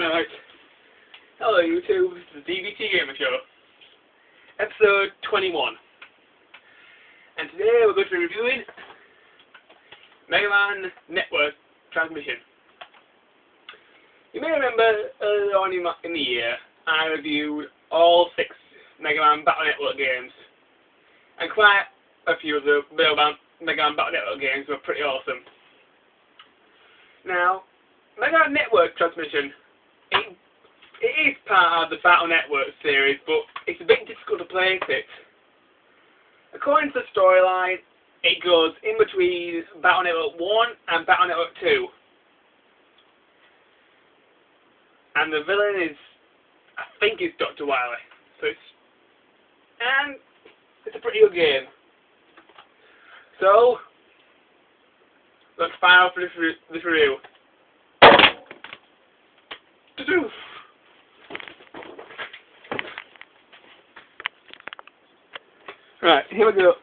Right. Hello YouTube, this is the D.B.T Gamer Show, episode 21. And today we're going to be reviewing Megaman Network Transmission. You may remember earlier on in the year, I reviewed all 6 Megaman Battle Network games. And quite a few of the Megaman Battle Network games were pretty awesome. Now, Megaman Network Transmission, it is part of the Battle Network series, but it's a bit difficult to place it. According to the storyline, it goes in between Battle Network 1 and Battle Network 2. And the villain is, I think it's Dr. Wily. So it's a pretty good game. So, let's fire off this review. Right, here we go.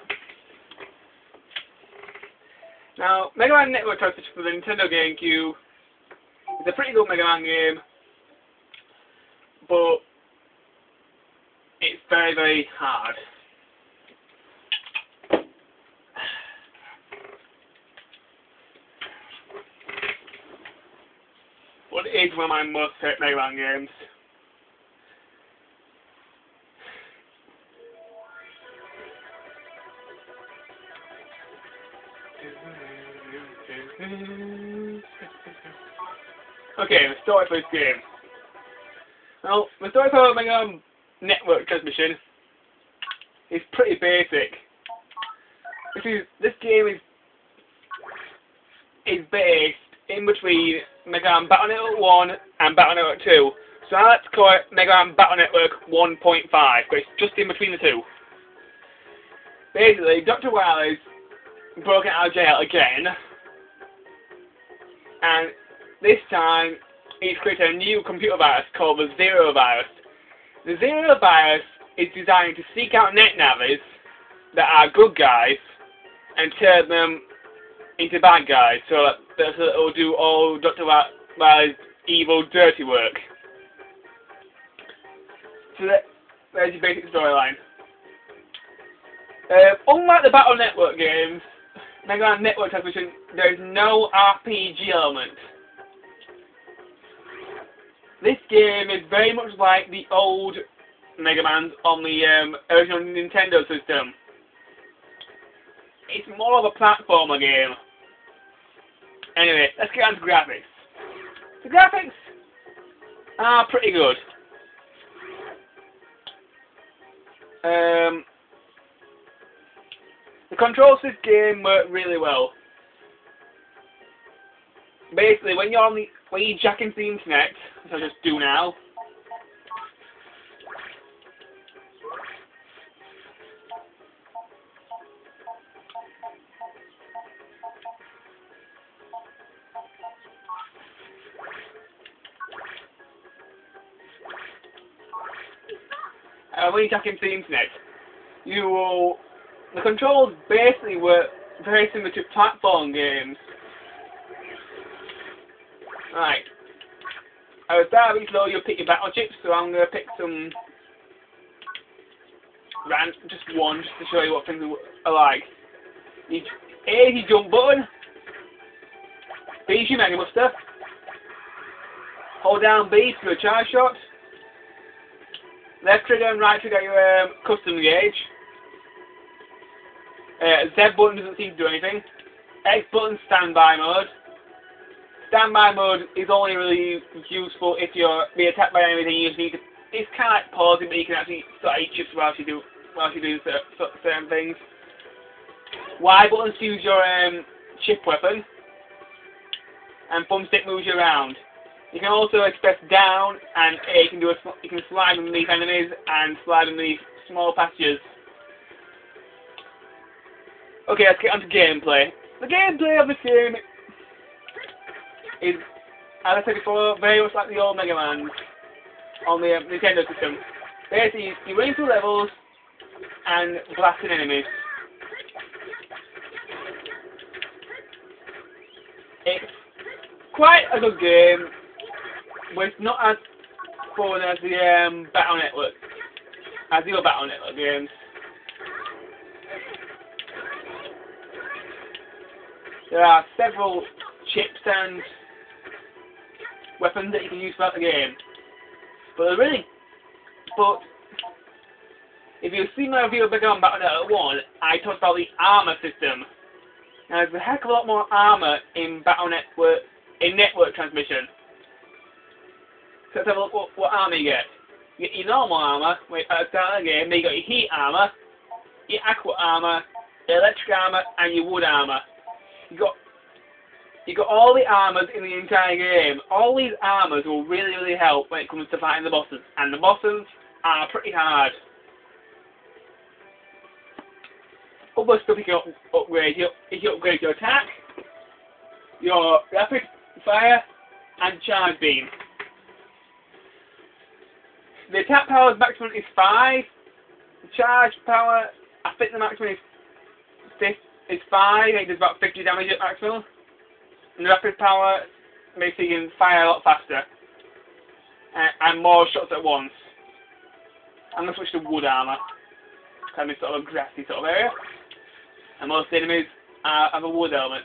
Now, Megaman Network Transmission for the Nintendo GameCube is a pretty good Mega Man game, but it's very, very hard. But it is one of my most favorite Mega Man games. Okay, the story for this game. Well, the story for Megaman Network Transmission is pretty basic. This game is based in between Megaman Battle Network 1 and Battle Network 2. So I like to call it Megaman Battle Network 1.5, but it's just in between the two. Basically, Dr. Wily's broken out of jail again, and this time he's created a new computer virus called the Zero Virus. The Zero Virus is designed to seek out net navis that are good guys and turn them into bad guys, so that it will do all Dr. Wily's evil, dirty work. So there's your basic storyline. Unlike the Battle Network games, Megaman Network Transmission, there is no RPG element. This game is very much like the old Megamans on the original Nintendo system. It's more of a platformer game. Anyway, let's get on to graphics. The graphics are pretty good. The controls for this game work really well. Basically, when you jack into the internet, which I just do now, when you jack into the internet, the controls basically work very similar to platform games. Right. I was start a bit slow, you'll pick your battle chips, so I'm going to pick some just one, just to show you what things are like. A is your jump button, B is your Mega Buster, hold down B for a charge shot, left trigger and right trigger your custom gauge, Z button doesn't seem to do anything, X button standby mode. Standby mode is only really useful if you're being attacked by anything. You just need to. It's kind of like pausing, but you can actually start each chips while you do certain things. Y button use your chip weapon, and thumbstick moves you around. You can also press down, and A can you can slide underneath enemies and slide underneath small passages. Okay, let's get on to gameplay. The gameplay of this game is, as I said before, very much like the old Mega Man on the Nintendo system. Basically, you're running through levels and blasting enemies. It's quite a good game. but it's not as fun as the Battle Network, as the other Battle Network games. There are several chips and weapons that you can use throughout the game, but if you've seen my review of Megaman Battle Network 1, I talked about the armor system. Now there's a heck of a lot more armor in Battle Network, in network transmission. So let's have a look what armor you get. You get your normal armor, at the start of the game, then you got your heat armor, your aqua armor, your electric armor, and your wood armor. You got all the armors in the entire game. All these armors will really help when it comes to fighting the bosses, and the bosses are pretty hard. Other stuff you can upgrade. You can upgrade your attack, your rapid fire, and charge beam. The attack power's maximum is 5. The charge power, I think the maximum is 5. I think it does about 50 damage at maximum. And the rapid power makes you can fire a lot faster. And more shots at once. I'm going to switch to wood armor. Kind of sort of a grassy sort of area. And most enemies have a wood element.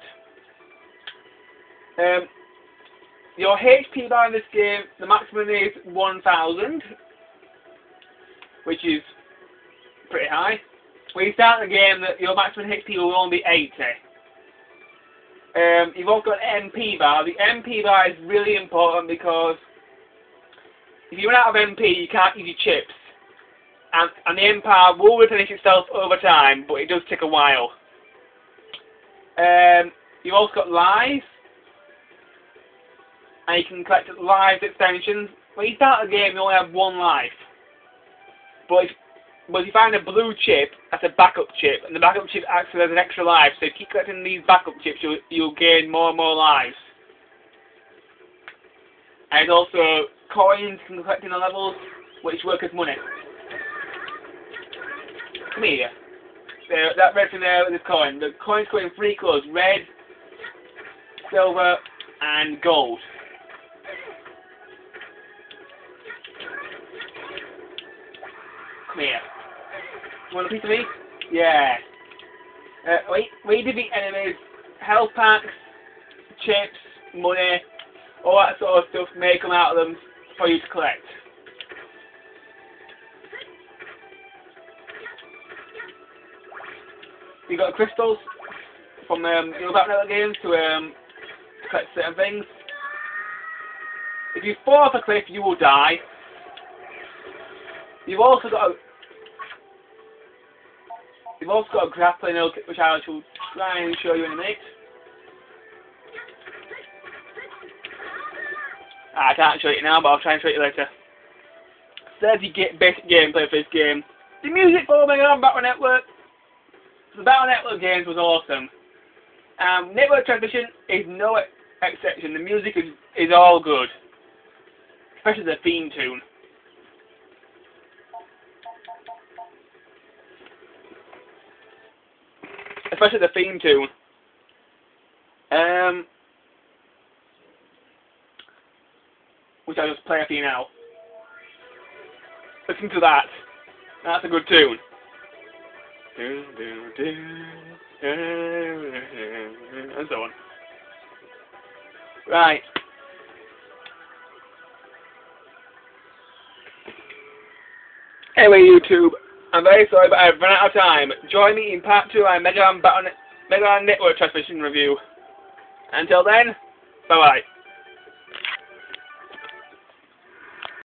Your HP bar in this game, the maximum is 1000. Which is pretty high. When you start the game, your maximum HP will only be 80. You've also got an MP bar. The MP bar is really important because if you run out of MP, you can't use your chips. And the MP bar will replenish itself over time, but it does take a while. You've also got lives. And you can collect lives extensions. When you start the game, you only have 1 life. But if you find a blue chip, that's a backup chip, and the backup chip acts as an extra life. So if you keep collecting these backup chips, you'll gain more and more lives. And also coins you can collect in the levels, which work as money. Come here. That red thing there is a coin. The coins come in 3 colours: red, silver, and gold. Come here. You want a piece of me? Yeah. When you defeat enemies, health packs, chips, money, all that sort of stuff may come out of them for you to collect. You got crystals from Battle Network games to collect certain things. If you fall off a cliff, you will die. You've also got a grappling hook, which I shall try and show you in a minute. I can't show you now, but I'll try and show you later. So there's your basic gameplay for this game. The music for Megaman Battle Network. The Battle Network games was awesome. Network transmission is no exception. The music is all good, especially the theme tune. Especially the theme tune. Which I'll just play for you now. Listen to that. That's a good tune. And so on. Right. Anyway, YouTube, I'm very sorry, but I've run out of time. Join me in part 2 of my Megaman Network transmission review. Until then, bye bye.